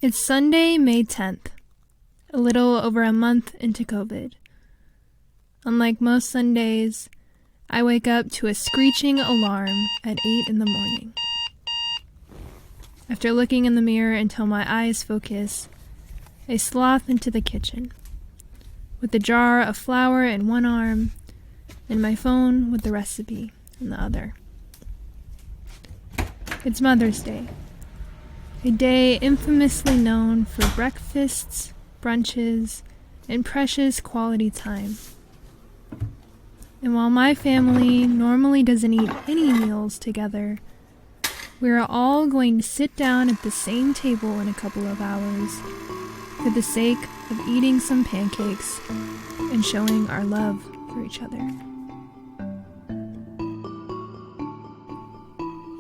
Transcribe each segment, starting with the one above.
It's Sunday, May 10th, a little over a month into COVID. Unlike most Sundays, I wake up to a screeching alarm at 8 in the morning. After looking in the mirror until my eyes focus, I sloth into the kitchen, with a jar of flour in one arm and my phone with the recipe in the other. It's Mother's Day, a day infamously known for breakfasts, brunches, and precious quality time. And while my family normally doesn't eat any meals together, we are all going to sit down at the same table in a couple of hours for the sake of eating some pancakes and showing our love for each other.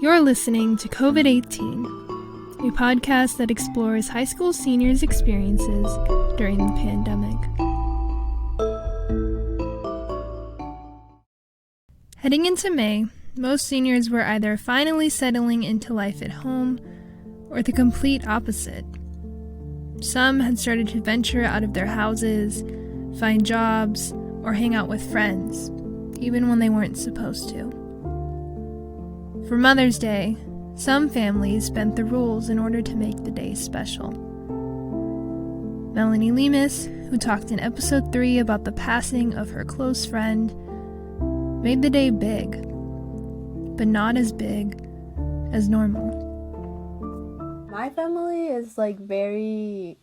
You're listening to COVID-18, a podcast that explores high school seniors' experiences during the pandemic. Heading into May, most seniors were either finally settling into life at home or the complete opposite. Some had started to venture out of their houses, find jobs, or hang out with friends, even when they weren't supposed to. For Mother's Day, some families bent the rules in order to make the day special. Melanie Lemus, who talked in episode 3 about the passing of her close friend, made the day big, but not as big as normal. My family is they're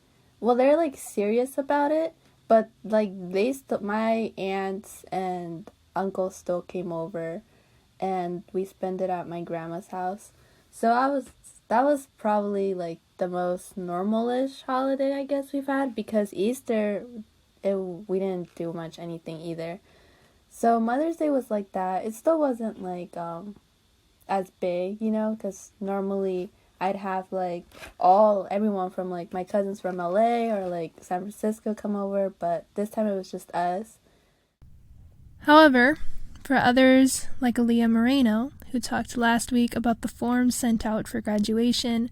serious about it, but my aunts and uncles still came over and we spent it at my grandma's house. So that was probably the most normal-ish holiday I guess we've had, because Easter we didn't do much anything either. So Mother's Day was like that. It still wasn't as big, because normally I'd have everyone from my cousins from LA or San Francisco come over, but this time it was just us. However, for others like Aaliyah Moreno, who talked last week about the forms sent out for graduation,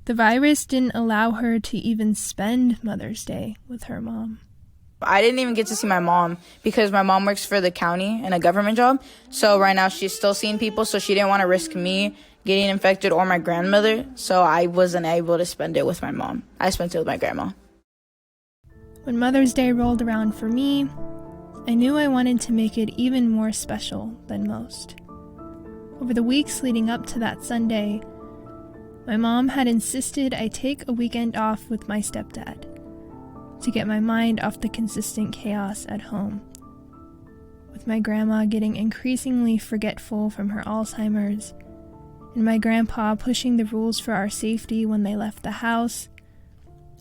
the virus didn't allow her to even spend Mother's Day with her mom. I didn't even get to see my mom because my mom works for the county in a government job. So right now she's still seeing people, so she didn't want to risk me getting infected or my grandmother. So I wasn't able to spend it with my mom. I spent it with my grandma. When Mother's Day rolled around for me, I knew I wanted to make it even more special than most. Over the weeks leading up to that Sunday, my mom had insisted I take a weekend off with my stepdad to get my mind off the consistent chaos at home. With my grandma getting increasingly forgetful from her Alzheimer's, and my grandpa pushing the rules for our safety when they left the house,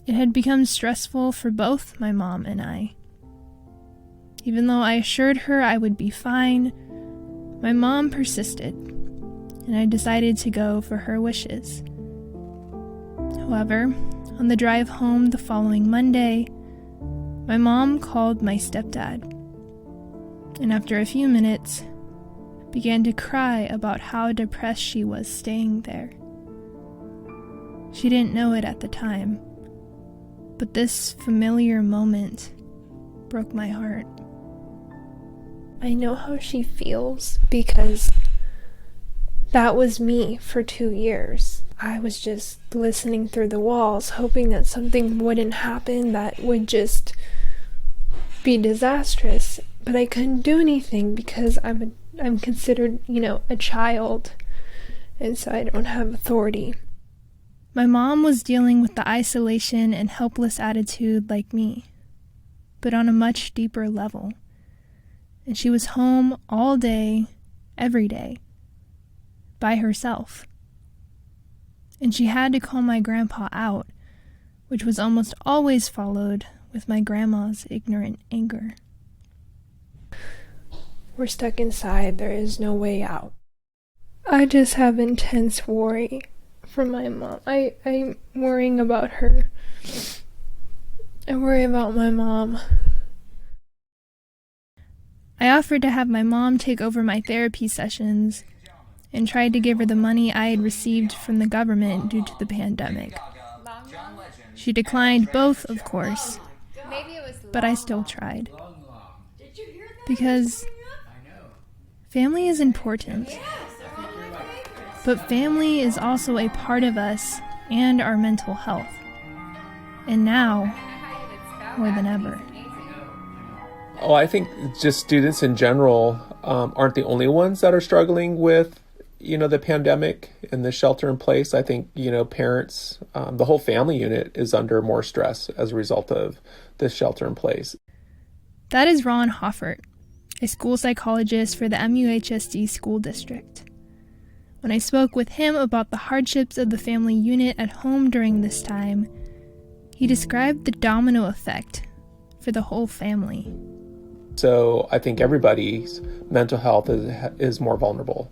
it had become stressful for both my mom and I. Even though I assured her I would be fine, my mom persisted, and I decided to go for her wishes. However, on the drive home the following Monday, my mom called my stepdad, and after a few minutes, began to cry about how depressed she was staying there. She didn't know it at the time, but this familiar moment broke my heart. I know how she feels because that was me for 2 years. I was just listening through the walls, hoping that something wouldn't happen that would just be disastrous. But I couldn't do anything because I'm considered, a child, and so I don't have authority. My mom was dealing with the isolation and helpless attitude like me, but on a much deeper level. And she was home all day, every day, by herself. And she had to call my grandpa out, which was almost always followed with my grandma's ignorant anger. We're stuck inside. There is no way out. I just have intense worry for my mom. I'm worrying about her. I worry about my mom. I offered to have my mom take over my therapy sessions and tried to give her the money I had received from the government due to the pandemic. She declined both, of course, but I still tried. Because family is important. But family is also a part of us and our mental health. And now, more than ever. Oh, I think just students in general aren't the only ones that are struggling with, the pandemic and the shelter in place. I think, parents, the whole family unit is under more stress as a result of this shelter in place. That is Ron Hoffert, a school psychologist for the MUHSD school district. When I spoke with him about the hardships of the family unit at home during this time, he described the domino effect for the whole family. So I think everybody's mental health is more vulnerable.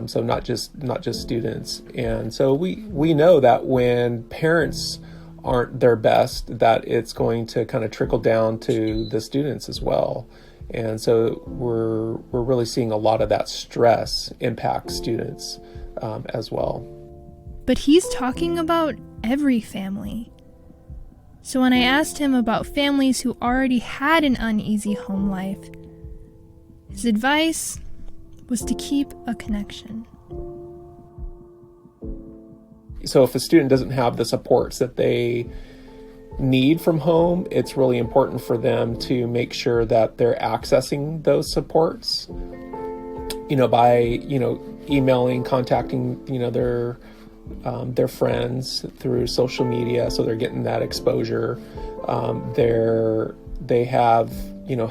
So not just students. And so we know that when parents aren't their best, that it's going to kind of trickle down to the students as well. And so we're really seeing a lot of that stress impact students as well. But he's talking about every family. So when I asked him about families who already had an uneasy home life, his advice was to keep a connection. So if a student doesn't have the supports that they need from home, it's really important for them to make sure that they're accessing those supports, by, emailing, contacting, their friends through social media. So they're getting that exposure. They have,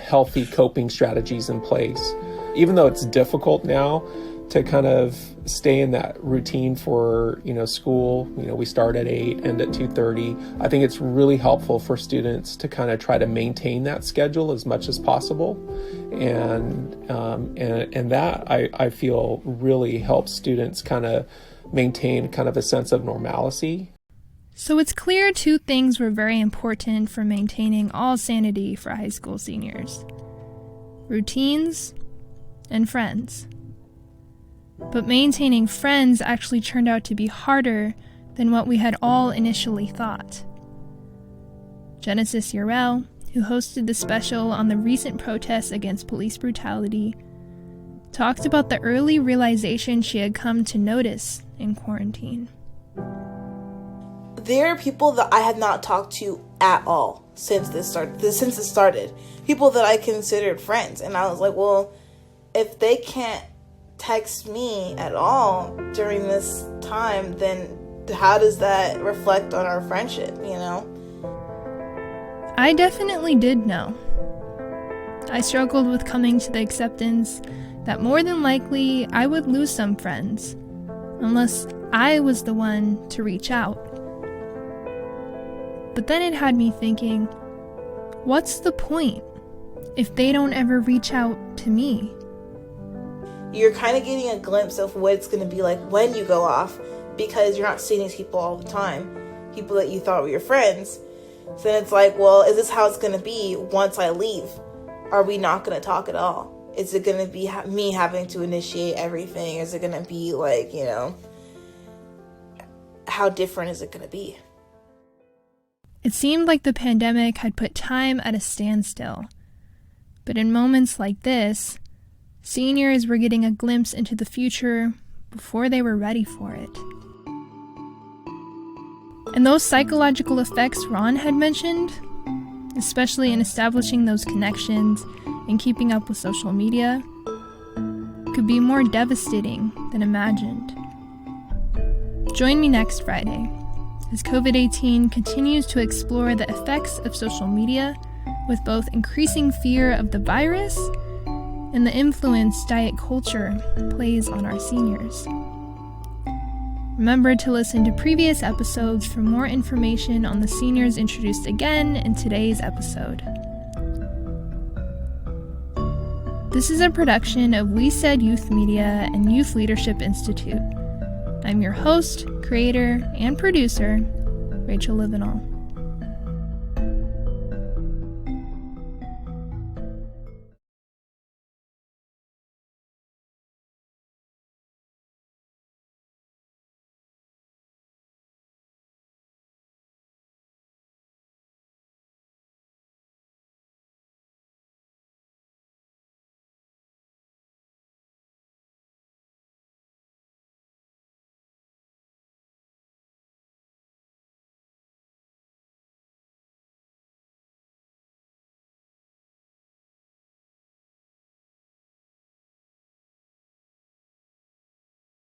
healthy coping strategies in place. Even though it's difficult now to kind of stay in that routine for, school, we start at 8, end at 2:30. I think it's really helpful for students to kind of try to maintain that schedule as much as possible. And that I feel really helps students kind of maintain kind of a sense of normalcy. So it's clear two things were very important for maintaining all sanity for high school seniors: routines and friends. But maintaining friends actually turned out to be harder than what we had all initially thought. Genesis Urel, who hosted the special on the recent protests against police brutality, talked about the early realization she had come to notice in quarantine. There are people that I have not talked to at all since it started. People that I considered friends. And I was like, well, if they can't text me at all during this time, then how does that reflect on our friendship, I definitely did know. I struggled with coming to the acceptance that more than likely I would lose some friends, unless I was the one to reach out. But then it had me thinking, what's the point if they don't ever reach out to me? You're kind of getting a glimpse of what it's going to be like when you go off, because you're not seeing these people all the time, people that you thought were your friends. So then it's like, well, is this how it's going to be once I leave? Are we not going to talk at all? Is it going to be me having to initiate everything? Is it going to be like, how different is it going to be? It seemed like the pandemic had put time at a standstill. But in moments like this, seniors were getting a glimpse into the future before they were ready for it. And those psychological effects Ron had mentioned, especially in establishing those connections and keeping up with social media, could be more devastating than imagined. Join me next Friday as COVID-18 continues to explore the effects of social media with both increasing fear of the virus and the influence diet culture plays on our seniors. Remember to listen to previous episodes for more information on the seniors introduced again in today's episode. This is a production of We Said Youth Media and Youth Leadership Institute. I'm your host, creator, and producer, Rachel Livenall.